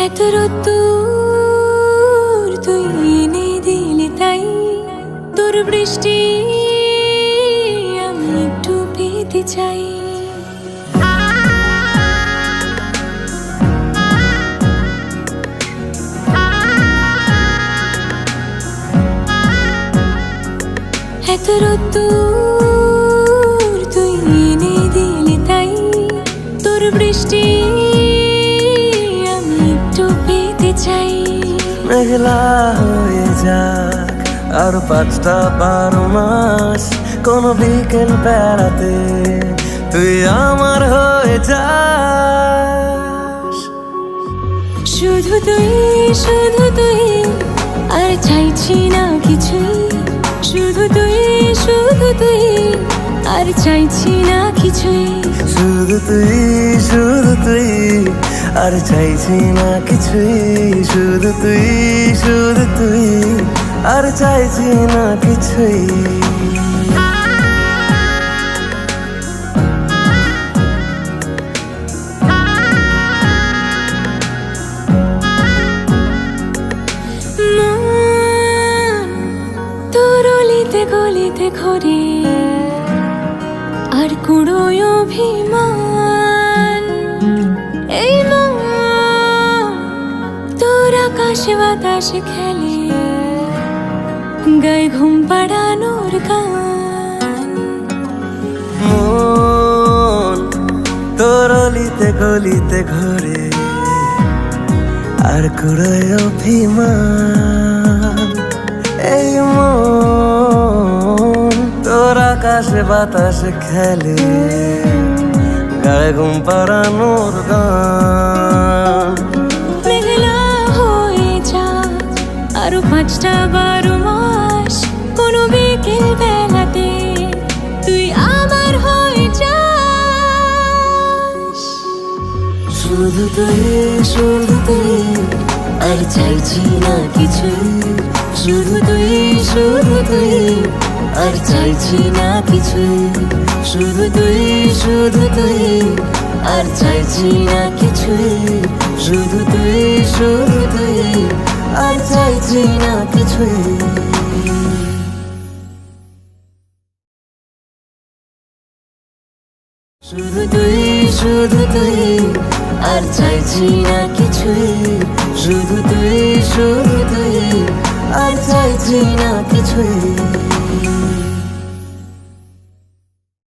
এত রোদ্দুর তুই এনে দিলি তাই তোর বৃষ্টি আমি একটু পেতে চাই। এত রোদ্দুর তুই এনে দিলি তাই তোর বৃষ্টি আমি একটু পেতে চাই। মেঘলা হয়ে যাক আর 5টা 12 মাস, কোনো বিকেল বেড়াতে তুই আমার হয়ে যাস। শুধু তুই আর চাইছি না কিছুই, শুধু তুই আর চাইছি না কিছুই, শুধু তুই আর চাইছি না কিছুই, শুধু তুই আর চাইছি না কিছুই। তোর অলিতে গলিতে ঘরে আর কুড়োয় অভিমান, এই মন তোর আকাশে বাতাসে খেলে গায়ে ঘুম পাড়ানোর গান। মন তোর অলিতে গলিতে ঘরে আর কুড়োয় অভিমান, এই মন তোর আকাশে বাতাসে খেলে গায়ে ঘুম পাড়ানোর গান। মেঘলা হয়ে যাক আরো 5টা 12 মাস, কোনো বিকেল বেলাতে তুই আমার হয়ে যাস। শুধু তুই আর চাইছি না কিছুই, শুধু তুই আর চাইছি না কিছুই, শুধু তুই আর চাইছি না কিছুই, শুধু তুই আর চাইছি না কিছুই। শুধু তুই আর চাইছি না কিছুই, শুধু তুই আর চাইছি না কিছুই।